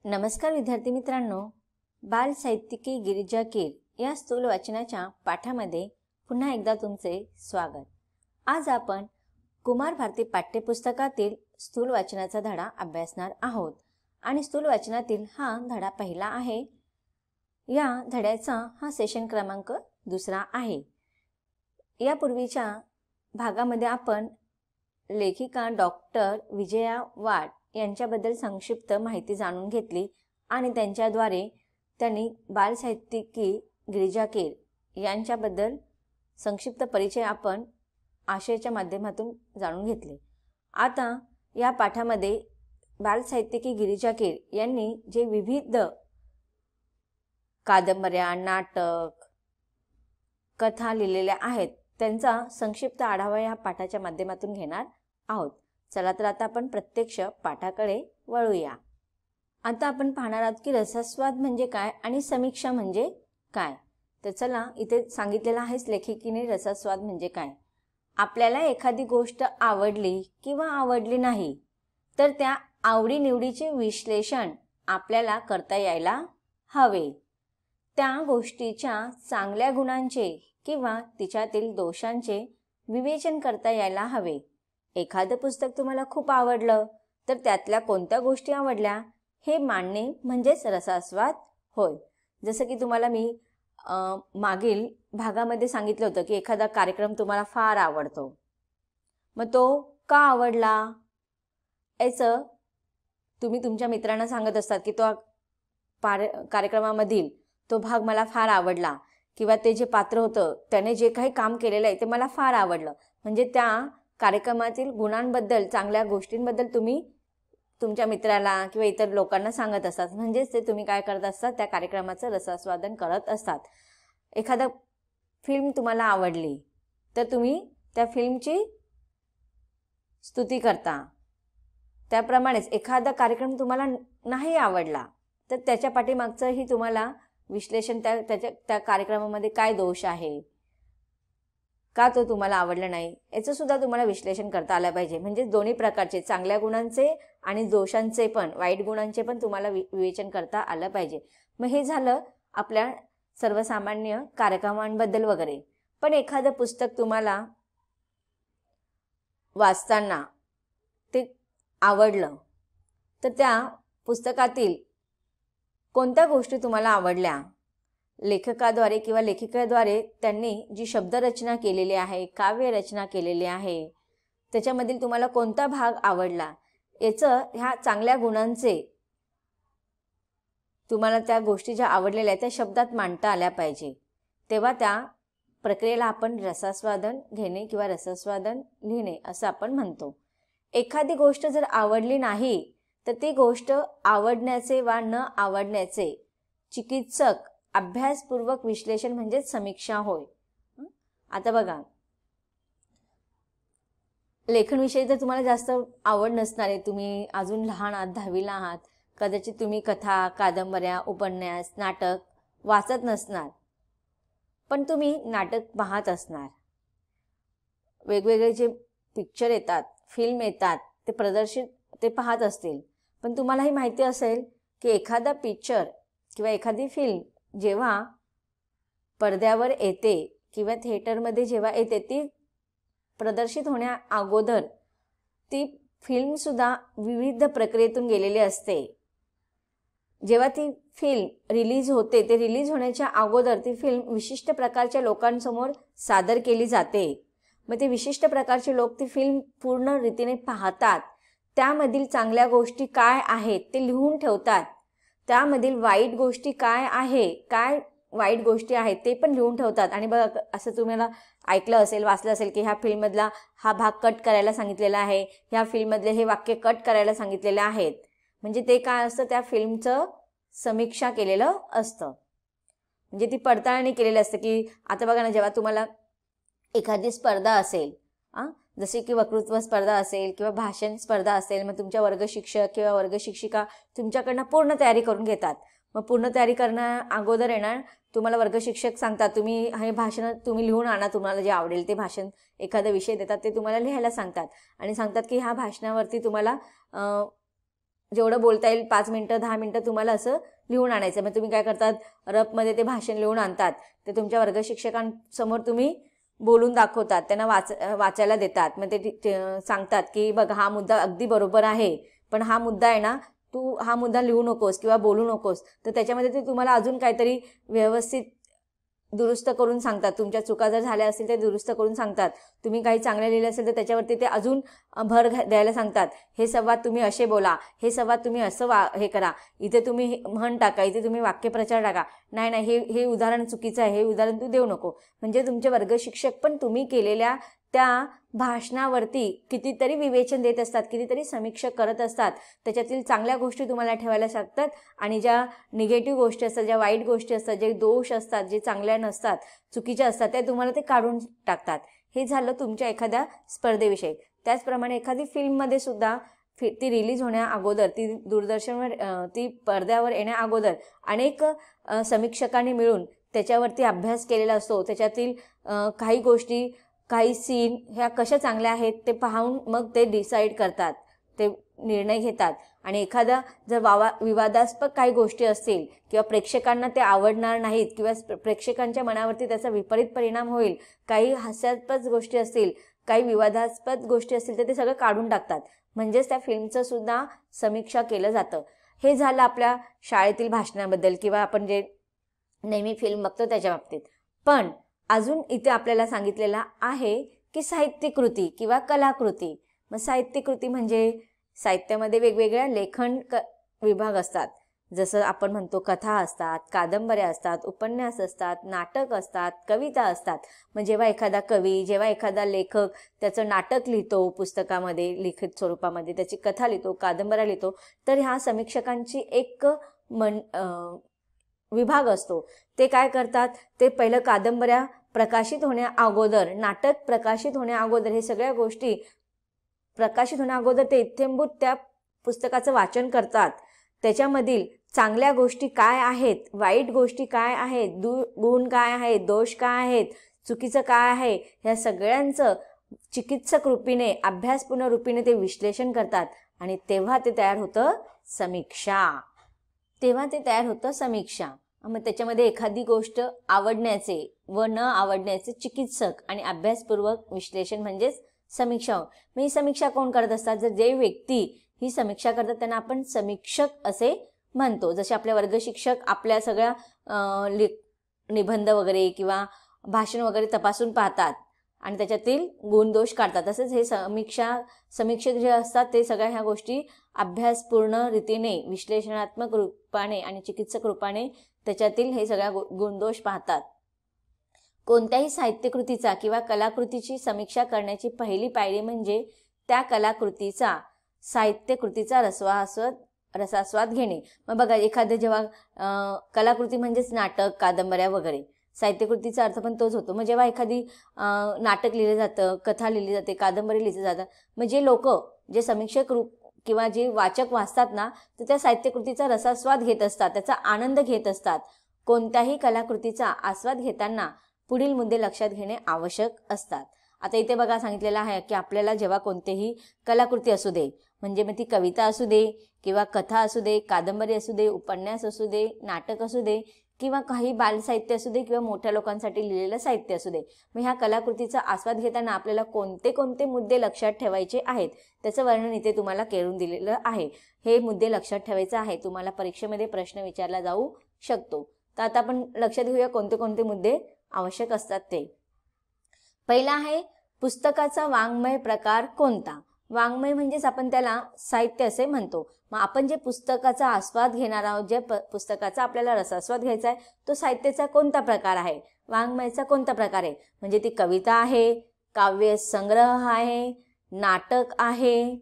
नमस्कार विद्यार्थी मित्रांनो, बाल साहित्यिकी गिरिजा कीर या स्थूल वाचनाच्या पाठामध्ये पुन्हा एकदा तुमचे स्वागत। आज आपण कुमार भारती पाठ्यपुस्तकातील स्थूल वाचनाचा धडा अभ्यासणार आहोत आणि स्थूल वाचनातील हा धडा पहिला आहे। या धड्याचा हा सेशन क्रमांक दुसरा आहे। यापूर्वीच्या भागामध्ये आपण लेखिका डॉक्टर विजया वाड यांच्याबद्दल संक्षिप्त माहिती जाणून घेतली आणि त्यांच्याद्वारे त्यांनी बाल साहित्यिकी गिरिजा कीर यांच्याबद्दल संक्षिप्त परिचय आपण आशयाच्या माध्यमातून जाणून घेतले। आता या पाठामध्ये बाल साहित्यिकी गिरिजा कीर यांनी जे विविध कादंबऱ्या, नाटक, कथा लिहिलेल्या आहेत त्यांचा संक्षिप्त आढावा या पाठाच्या माध्यमातून घेणार आहोत। चला तर आता आपण प्रत्यक्ष पाठाकडे वळूया। आता आपण पाहणार आहोत की रसास्वाद म्हणजे काय आणि समीक्षा म्हणजे काय। तर चला, इथे सांगितलेलं आहेच लेखिकेने रसास्वाद म्हणजे काय। आपल्याला एखादी गोष्ट आवडली किंवा आवडली नाही तर त्या आवडीनिवडीचे विश्लेषण आपल्याला करता यायला हवे। त्या गोष्टीच्या चांगल्या गुणांचे किंवा तिच्यातील दोषांचे विवेचन करता यायला हवे। एखादं पुस्तक तुम्हाला खूप आवडलं तर त्यातल्या कोणत्या गोष्टी आवडल्या हे मांडणे म्हणजेच रसास्वाद होय। जसं की तुम्हाला मी मागील भागामध्ये सांगितलं होतं की एखादा कार्यक्रम तुम्हाला फार आवडतो, मग तो का आवडला याचं तुम्ही तुमच्या मित्रांना सांगत असतात की तो कार्यक्रमामधील तो भाग मला फार आवडला किंवा ते जे पात्र होतं त्याने जे काही काम केलेलं आहे ते मला फार आवडलं। म्हणजे त्या कार्यक्रमातील गुणांबद्दल, चांगल्या गोष्टींबद्दल तुम्ही तुमच्या मित्राला किंवा इतर लोकांना सांगत असतात। म्हणजेच ते तुम्ही काय करत असतात, त्या कार्यक्रमाचं रसास्वादन करत असतात। एखादा फिल्म तुम्हाला आवडली तर तुम्ही त्या फिल्मची स्तुती करता। त्याप्रमाणेच एखादा कार्यक्रम तुम्हाला नाही आवडला तर त्याच्या पाठीमागचंही तुम्हाला विश्लेषण, त्या कार्यक्रमामध्ये काय दोष आहे, का तो तुम्हाला आवडला नाही याचं सुद्धा तुम्हाला विश्लेषण करता आलं पाहिजे। म्हणजे दोन्ही प्रकारचे, चांगल्या गुणांचे आणि दोषांचे पण, वाईट गुणांचे पण तुम्हाला विवेचन करता आलं पाहिजे। मग हे झालं आपल्या सर्वसामान्य कार्यक्रमांबद्दल वगैरे। पण एखादं पुस्तक तुम्हाला वाचताना ते आवडलं तर त्या पुस्तकातील कोणत्या गोष्टी तुम्हाला आवडल्या, लेखकाद्वारे किंवा लेखिकेद्वारे त्यांनी जी शब्दरचना केलेली आहे, काव्य रचना केलेली आहे, त्याच्यामधील तुम्हाला कोणता भाग आवडला याचं, ह्या चांगल्या गुणांचे तुम्हाला त्या गोष्टी ज्या आवडलेल्या आहेत त्या शब्दात मांडता आल्या पाहिजे। तेव्हा त्या प्रक्रियेला आपण रसास्वादन घेणे किंवा रसास्वादन लिहिणे असं आपण म्हणतो। एखादी गोष्ट जर आवडली नाही तर ती गोष्ट आवडण्याचे वा न आवडण्याचे चिकित्सक अभ्यासपूर्वक विश्लेषण म्हणजे समीक्षा होय। आता बघा, लेखनविषयी जर तुम्हाला जास्त आवड नसणार आहे, तुम्ही अजून लहान आहात, 10वीला आहात, कदाचित तुम्ही कथा, कादंबऱ्या, उपन्यास, नाटक वाचत नसणार, पण तुम्ही नाटक पाहत असणार, वेगवेगळे जे पिक्चर येतात, फिल्म येतात, ते प्रदर्शित ते पाहत असतील। पण तुम्हालाही माहिती असेल की एखादा पिक्चर किंवा एखादी फिल्म जेव्हा पडद्यावर येते किंवा थिएटरमध्ये जेव्हा येते, ती प्रदर्शित होण्या अगोदर ती फिल्मसुद्धा विविध प्रक्रियेतून गेलेली असते। जेव्हा ती फिल्म रिलीज होते, ते रिलीज होण्याच्या अगोदर ती फिल्म विशिष्ट प्रकारच्या लोकांसमोर सादर केली जाते। मग ते विशिष्ट प्रकारचे लोक ती फिल्म पूर्ण रीतीने पाहतात, त्यामधील चांगल्या गोष्टी काय आहेत ते लिहून ठेवतात, त्यामधील वाईट गोष्टी काय आहे, काय वाईट गोष्टी आहेत ते पण लिहून ठेवतात। आणि बघा, असं तुम्हाला ऐकलं असेल, वाचलं असेल की ह्या फिल्ममधला हा भाग कट करायला सांगितलेला आहे, ह्या फिल्ममधले हे वाक्य कट करायला सांगितलेले आहेत। म्हणजे ते काय असतं, त्या फिल्मचं समीक्षा केलेलं असतं, म्हणजे ती पडताळणी केलेली असते। की आता बघा ना, जेव्हा तुम्हाला एखादी स्पर्धा असेल, जसे की वक्तृत्व स्पर्धा असेल किंवा भाषण स्पर्धा असेल, मग तुमच्या वर्गशिक्षक किंवा वर्गशिक्षिका तुमच्याकडनं पूर्ण तयारी करून घेतात। मग पूर्ण तयारी करण्या अगोदर येणार तुम्हाला वर्गशिक्षक सांगतात, तुम्ही हे भाषण तुम्ही लिहून आणा, तुम्हाला जे आवडेल ते भाषण, एखादा विषय देतात ते तुम्हाला लिहायला सांगतात आणि सांगतात की ह्या भाषणावरती तुम्हाला जेवढं बोलता येईल 5 मिनिटं 10 मिनिटं तुम्हाला असं लिहून आणायचं. मग तुम्ही काय करतात, रफमध्ये ते भाषण लिहून आणतात, ते तुमच्या वर्ग शिक्षकांसमोर तुम्ही बोलून दाखवतात, त्यांना वाचायला देतात. मग ते सांगतात की बघ हा मुद्दा अगदी बरोबर आहे, पण हा मुद्दा आहे ना, तू हा मुद्दा लिहू नकोस किंवा बोलू नकोस. तर त्याच्यामध्ये ते तुम्हाला अजून काहीतरी व्यवस्थित दुरुस्त करून सांगतात. तुमच्या चुका जर झाल्या असतील ते दुरुस्त करून सांगतात. तुम्ही काही चांगलं लिहिलं असेल तर त्याच्यावरती ते अजून भर द्यायला सांगतात. हे संवाद तुम्ही असे बोला, हे संवाद तुम्ही असं हे करा, इथे तुम्ही म्हण टाका, इथे तुम्ही वाक्यप्रचार टाका. नाही हे उदाहरण चुकीचं आहे, हे उदाहरण तू देऊ नको. म्हणजे तुमचे वर्ग शिक्षक पण तुम्ही केलेल्या त्या भाषणावरती कितीतरी विवेचन देत असतात, कितीतरी समीक्षा करत असतात. त्याच्यातील चांगल्या गोष्टी तुम्हाला ठेवायला सांगतात आणि ज्या निगेटिव्ह गोष्टी असतात, ज्या वाईट गोष्टी असतात, जे दोष असतात, जे चांगल्या नसतात, चुकीच्या असतात, ते तुम्हाला ते काढून टाकतात. हे झालं तुमच्या एखाद्या स्पर्धेविषयी. त्याचप्रमाणे एखादी फिल्ममध्ये सुद्धा ती रिलीज होण्या अगोदर, ती दूरदर्शनवर ती पडद्यावर येण्या अगोदर अनेक समीक्षकांनी मिळून त्याच्यावरती अभ्यास केलेला असतो. त्याच्यातील काही गोष्टी, काही सीन ह्या कशा चांगल्या आहेत ते पाहून मग ते डिसाईड करतात, ते निर्णय घेतात. आणि एखादा जर विवादास्पद काही गोष्टी असतील किंवा प्रेक्षकांना ते आवडणार नाहीत किंवा प्रेक्षकांच्या मनावरती त्याचा विपरीत परिणाम होईल, काही हास्यास्पद गोष्टी असतील, काही विवादास्पद गोष्टी असतील, तर ते सगळं काढून टाकतात. म्हणजेच त्या फिल्मचं सुद्धा समीक्षा केलं जातं. हे झालं आपल्या शाळेतील भाषणाबद्दल किंवा आपण जे नेहमी फिल्म बघतो त्याच्या बाबतीत. पण अजून इथे आपल्याला सांगितलेलं आहे की साहित्यकृती किंवा कलाकृती. मग साहित्यकृती म्हणजे साहित्यामध्ये वेगवेगळ्या लेखन विभाग असतात. जसं आपण म्हणतो कथा असतात, कादंबऱ्या असतात, उपन्यास असतात, नाटक असतात, कविता असतात. मग जेव्हा एखादा कवी, जेव्हा एखादा लेखक त्याचं नाटक लिहितो पुस्तकामध्ये लिखित स्वरूपामध्ये, त्याची कथा लिहितो, कादंबऱ्या लिहितो, तर ह्या समीक्षकांची एक विभाग असतो. ते काय करतात, ते पहिलं कादंबऱ्या प्रकाशित होण्या अगोदर, नाटक प्रकाशित होण्या अगोदर, हे सगळ्या गोष्टी प्रकाशित होण्या अगोदर ते इत्थंभूत त्या पुस्तकाचं वाचन करतात. त्याच्यामधील चांगल्या गोष्टी काय आहेत, वाईट गोष्टी काय आहेत, गुण काय आहेत, दोष काय आहेत, चुकीचं काय आहे, ह्या सगळ्यांचं चिकित्सक रूपीने, अभ्यासपूर्ण रूपीने ते विश्लेषण करतात. आणि तेव्हा ते तयार होतं समीक्षा. मग त्याच्यामध्ये एखादी गोष्ट आवडण्याचे व न आवडण्याचे चिकित्सक आणि अभ्यासपूर्वक विश्लेषण म्हणजेच समीक्षा. मग ही समीक्षा कोण करत असतात, जर जे व्यक्ती ही समीक्षा करतात त्यांना आपण समीक्षक असे म्हणतो. जसे आपले वर्ग शिक्षक आपल्या सगळ्या निबंध वगैरे किंवा भाषण वगैरे तपासून पाहतात आणि त्याच्यातील गुणदोष काढतात, तसेच हे समीक्षक जे असतात ते सगळ्या ह्या गोष्टी अभ्यासपूर्ण रीतीने, विश्लेषणात्मक रूपाने आणि चिकित्सक रूपाने त्याच्यातील हे सगळ्या गुणदोष पाहतात. कोणत्याही साहित्यकृतीचा किंवा कलाकृतीची समीक्षा करण्याची पहिली पायरी म्हणजे त्या कलाकृतीचा, साहित्यकृतीचा रसास्वाद घेणे. मग बघा, एखादं जेव्हा कलाकृती म्हणजेच नाटक, कादंबऱ्या वगैरे, साहित्यकृतीचा अर्थ पण तोच होतो. मग जेव्हा एखादी नाटक लिहिलं जातं, कथा लिहिली जाते, कादंबरी लिहिली जातात, मग जे लोक, जे समीक्षक किंवा जे वाचक वाचतात ना, तर त्या साहित्यकृतीचा रसास्वाद घेत असतात, त्याचा आनंद घेत असतात. कोणत्याही कलाकृतीचा आस्वाद घेताना पुढील मुद्दे लक्षात घेणे आवश्यक असतात. आता इथे बघा सांगितलेलं आहे की आपल्याला जेव्हा कोणतेही कलाकृती असू दे, म्हणजे मग ती कविता असू दे किंवा कथा असू दे, कादंबरी असू दे, उपन्यास असू दे, नाटक असू दे किंवा काही बालसाहित्य असू दे किंवा मोठ्या लोकांसाठी लिहिलेलं साहित्य असू दे, मग ह्या कलाकृतीचा आस्वाद घेताना आपल्याला कोणते कोणते मुद्दे लक्षात ठेवायचे आहेत त्याचं वर्णन इथे तुम्हाला करून दिलेलं आहे. हे मुद्दे लक्षात ठेवायचे आहे. तुम्हाला परीक्षेमध्ये प्रश्न विचारला जाऊ शकतो. तर आता आपण लक्षात घेऊया कोणते कोणते मुद्दे आवश्यक असतात ते. पहिला आहे पुस्तकाचा वाङ्मय प्रकार कोणता. वाङ्मय म्हणजेच आपण त्याला साहित्य असे म्हणतो. मग आपण जे पुस्तकाचा आस्वाद घेणार आहोत, जे पुस्तकाचा आपल्याला रसास्वाद घ्यायचा आहे, तो साहित्याचा कोणता प्रकार आहे, वाङ्मयाचा कोणता प्रकार आहे. म्हणजे ती कविता आहे, काव्य संग्रह आहे, नाटक आहे,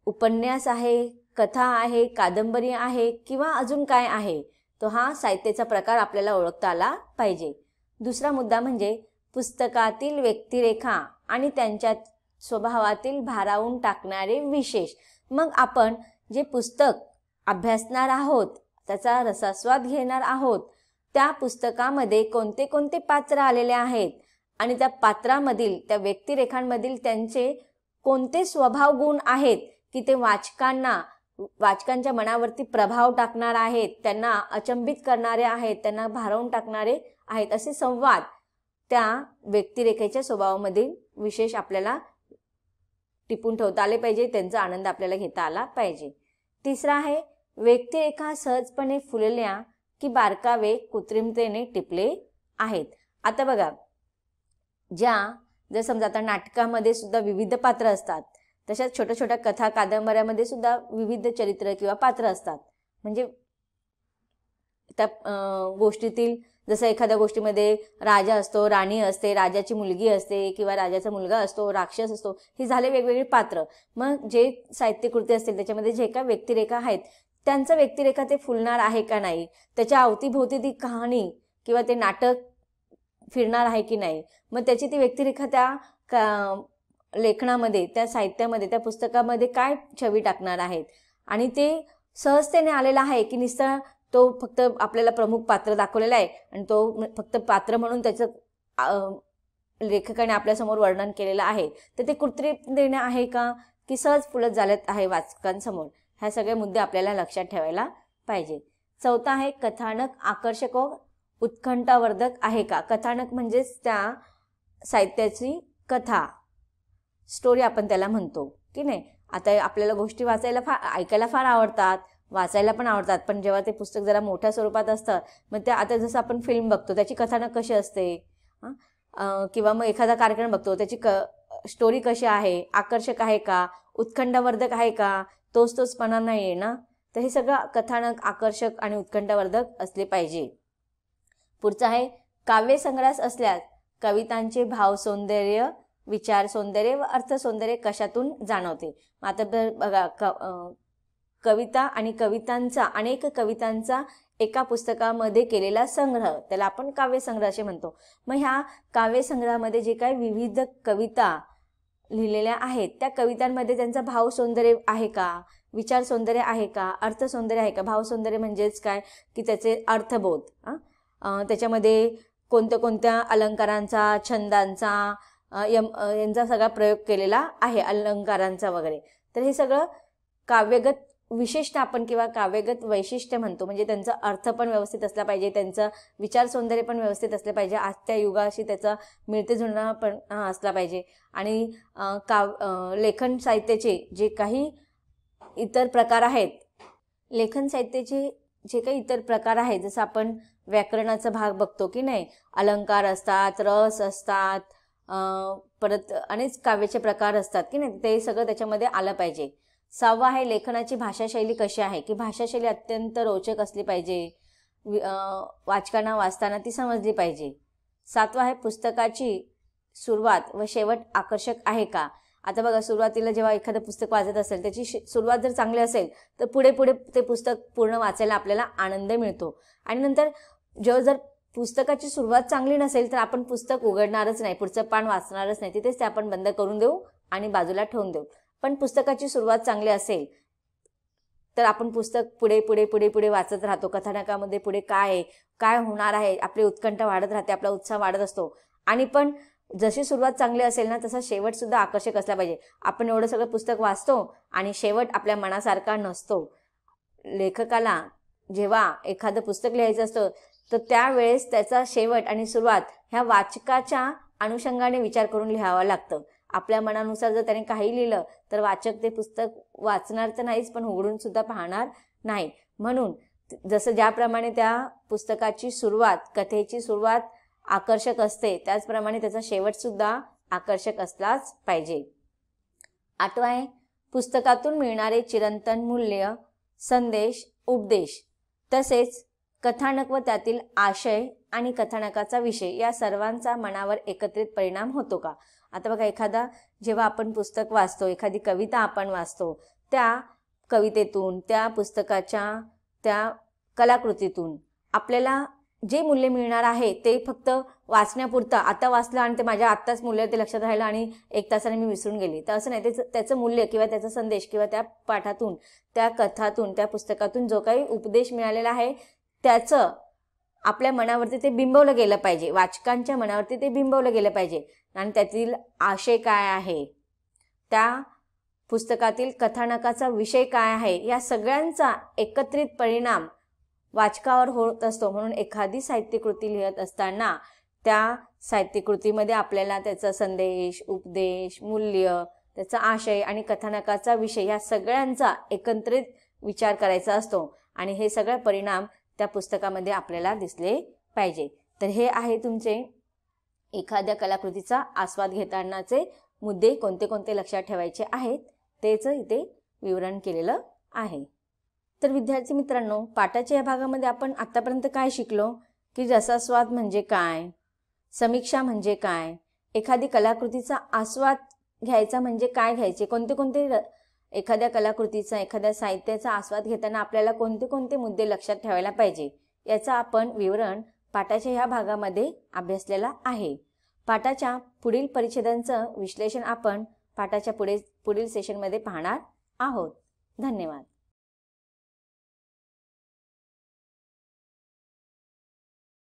उपन्यास आहे, कथा आहे, कादंबरी आहे किंवा अजून काय आहे, तो हा साहित्याचा प्रकार आपल्याला ओळखता आला पाहिजे. दुसरा मुद्दा म्हणजे पुस्तकातील व्यक्तिरेखा आणि त्यांच्या स्वभावातील भारावून टाकणारे विशेष. मग आपण जे पुस्तक अभ्यासणार आहोत, त्याचा रसास्वाद घेणार आहोत, त्या पुस्तकामध्ये कोणते कोणते पात्र आलेले आहेत आणि त्या पात्रामधील, त्या व्यक्तिरेखांमधील त्यांचे कोणते स्वभाव गुण आहेत की ते वाचकांना वाचकांच्या मनावरती प्रभाव टाकणार आहेत, त्यांना अचंबित करणारे आहेत, त्यांना भारावून टाकणारे आहेत, असे संवाद त्या व्यक्तिरेखेच्या स्वभावामध्ये विशेष आपल्याला टिपून ठेवता आले पाहिजे, त्यांचा आनंद आपल्याला घेता आला पाहिजे. तिसरा आहे व्यक्तिरेखा सहजपणे फुलल्या की बारकावे कृत्रिमतेने टिपले आहेत. आता बघा, जर समजा आता नाटकामध्ये सुद्धा विविध पात्र असतात, तशाच छोट्या छोट्या कथा कादंबऱ्यामध्ये सुद्धा विविध चरित्र किंवा पात्र असतात. म्हणजे त्या गोष्टीतील जसं एखाद्या गोष्टीमध्ये राजा असतो, राणी असते, राजाची मुलगी असते किंवा राजाचा मुलगा असतो, राक्षस असतो, ही झाले वेगवेगळी पात्र. मग जे साहित्यकृती असतील त्याच्यामध्ये जे काही व्यक्तिरेखा आहेत त्यांचं व्यक्तिरेखा ते फुलणार आहे का नाही, त्याच्या अवतीभोवती ती कहाणी किंवा ते नाटक फिरणार आहे की नाही, मग त्याची ती व्यक्तिरेखा त्या लेखनामध्ये, त्या साहित्यामध्ये, त्या पुस्तकामध्ये काय छवी टाकणार आहेत. आणि ते सहजतेने आलेला आहे की नुसतं तो फक्त आपल्याला प्रमुख पात्र दाखवलेला आहे आणि तो फक्त पात्र म्हणून त्याचं लेखकाने आपल्यासमोर वर्णन केलेलं आहे, तर ते कृत्रिम देणं आहे का की सहज फुलत झालेत आहे वाचकांसमोर. ह्या सगळे मुद्दे आपल्याला लक्षात ठेवायला पाहिजे. चौथा आहे कथानक आकर्षक व उत्कंठावर्धक आहे का. कथानक म्हणजेच त्या साहित्याची कथा, स्टोरी आपण त्याला म्हणतो की नाही. आता आपल्याला गोष्टी वाचायला ऐकायला फार आवडतात, वाचायला पण आवडतात, पण जेव्हा ते पुस्तक जरा मोठ्या स्वरूपात असतं, मग त्या आता जसं आपण फिल्म बघतो त्याची कथानक कशी असते, किंवा मग एखादा कार्यक्रम बघतो त्याची स्टोरी कशी आहे, आकर्षक आहे का, उत्कंठावर्धक आहे का, तोचपणा नाही आहे ना. तर हे सगळं कथानक आकर्षक आणि उत्कंठावर्धक असले पाहिजे. पुढचं आहे काव्यसंग्रह असल्यास कवितांचे भाव सौंदर्य, विचार सौंदर्य व अर्थ सौंदर्य कशातून जाणवते. आता बघा, कविता आणि कवितांचा, अनेक कवितांचा एका पुस्तकामध्ये केलेला संग्रह, त्याला आपण काव्यसंग्रह असे म्हणतो. मग ह्या काव्यसंग्रहामध्ये जे काही विविध कविता लिहिलेल्या आहेत त्या कवितांमध्ये त्यांचा भाव सौंदर्य आहे का, विचार सौंदर्य आहे का, अर्थ सौंदर्य आहे का. भाव सौंदर्य म्हणजेच काय की त्याचे अर्थबोध, त्याच्यामध्ये कोणत्या अलंकारांचा, छंदांचा, यांचा सगळा प्रयोग केलेला आहे, अलंकारांचा वगैरे. तर हे सगळं काव्यगत विशेषतः आपण किंवा काव्यगत वैशिष्ट्य म्हणतो. म्हणजे त्यांचा अर्थ पण व्यवस्थित असला पाहिजे, त्यांचं विचार सौंदर्य पण व्यवस्थित असलं पाहिजे, आजच्या युगाशी त्याचा मिळते जुळणा पण असला पाहिजे. आणि लेखन साहित्याचे जे काही इतर प्रकार आहेत, लेखन साहित्याचे जे काही इतर प्रकार आहेत, जसं आपण व्याकरणाचा भाग बघतो की नाही, अलंकार असतात, रस असतात, परत अनेक काव्याचे प्रकार असतात की नाही, ते सगळं त्याच्यामध्ये आलं पाहिजे. 6वा आहे लेखनाची भाषाशैली कशी आहे, की भाषाशैली अत्यंत रोचक असली पाहिजे, वाचकांना वाचताना ती समजली पाहिजे. 7वा आहे पुस्तकाची सुरुवात व शेवट आकर्षक आहे का. आता बघा, सुरुवातीला जेव्हा एखादं पुस्तक वाचत असेल त्याची सुरुवात जर चांगली असेल तर पुढे ते पुस्तक पूर्ण वाचायला आपल्याला आनंद मिळतो. आणि नंतर जर पुस्तकाची सुरुवात चांगली नसेल तर आपण पुस्तक उघडणारच नाही, पुढचं पान वाचणारच नाही, तिथेच ते आपण बंद करून देऊ आणि बाजूला ठेवून देऊ. पण पुस्तकाची सुरुवात चांगली असेल तर आपण पुस्तक पुढे वाचत राहतो. कथानकामध्ये पुढे काय होणार आहे, आपली उत्कंठा वाढत राहते, आपला उत्साह वाढत असतो. आणि पण जशी सुरुवात चांगली असेल ना तसा शेवट सुद्धा आकर्षक असला पाहिजे. आपण एवढं सगळं पुस्तक वाचतो आणि शेवट आपल्या मनासारखा नसतो. लेखकाला जेव्हा एखादं पुस्तक लिहायचं असतं तर त्यावेळेस त्याचा शेवट आणि सुरुवात ह्या वाचकाच्या अनुषंगाने विचार करून लिहावं लागतं. आपल्या मनानुसार जर त्याने काही लिहिलं तर वाचक ते पुस्तक वाचणार तर नाहीच, पण उघडून सुद्धा पाहणार नाही. म्हणून जसं ज्याप्रमाणे त्या पुस्तकाची सुरुवात, कथेची सुरुवात आकर्षक असते, त्याचप्रमाणे त्याचा शेवट सुद्धा आकर्षक असलाच पाहिजे. 8वा आहे पुस्तकातून मिळणारे चिरंतन मूल्य, संदेश, उपदेश तसेच कथानक व त्यातील आशय आणि कथानकाचा विषय या सर्वांचा मनावर एकत्रित परिणाम होतो का. आता बघा, जेव्हा आपण पुस्तक वाचतो, एखादी कविता आपण वाचतो, त्या कवितेतून, त्या पुस्तकाच्या त्या कलाकृतीतून आपल्याला जे मूल्य मिळणार आहे ते फक्त वाचण्यापुरतं, आता वाचलं आणि ते माझ्या आत्ताच मूल्य ते लक्षात राहिलं आणि 1 तासाने मी विसरून गेले, तर असं नाही. त्याचं मूल्य किंवा त्याचा संदेश किंवा त्या पाठातून, त्या कथातून, त्या पुस्तकातून जो काही उपदेश मिळालेला आहे त्याचं आपल्या मनावरती ते बिंबवलं गेलं पाहिजे, वाचकांच्या मनावरती ते बिंबवलं गेलं पाहिजे. आणि त्यातील आशय काय आहे, त्या पुस्तकातील कथानकाचा विषय काय आहे, या सगळ्यांचा एकत्रित परिणाम वाचकावर होत असतो. म्हणून एखादी साहित्यकृती लिहित असताना त्या साहित्यकृतीमध्ये आपल्याला त्याचा संदेश, उपदेश, मूल्य, त्याचा आशय आणि कथानकाचा विषय या सगळ्यांचा एकत्रित विचार करायचा असतो आणि हे सगळे परिणाम त्या पुस्तकामध्ये आपल्याला दिसले पाहिजे. तर हे आहे तुमचे एखाद्या कलाकृतीचा आस्वाद घेतानाचे मुद्दे कोणते कोणते लक्षात ठेवायचे आहेत तेच इथे विवरण केलेलं आहे. तर विद्यार्थी मित्रांनो, पाठाच्या या भागामध्ये आपण आतापर्यंत काय शिकलो की रसास्वाद म्हणजे काय, समीक्षा म्हणजे काय, एखादी कलाकृतीचा आस्वाद घ्यायचा म्हणजे काय घ्यायचे, कोणते कोणते एखाद्या कलाकृतीचा, एखाद्या साहित्याचा आस्वाद घेताना आपल्याला कोणते कोणते मुद्दे लक्षात ठेवायला पाहिजे याचा आपण विवरण पाठाच्या ह्या भागामध्ये अभ्यासलेला आहे. पाठाच्या पुढील परिच्छेदांचं विश्लेषण आपण पाठाच्या पुढील सेशनमध्ये पाहणार आहोत. धन्यवाद.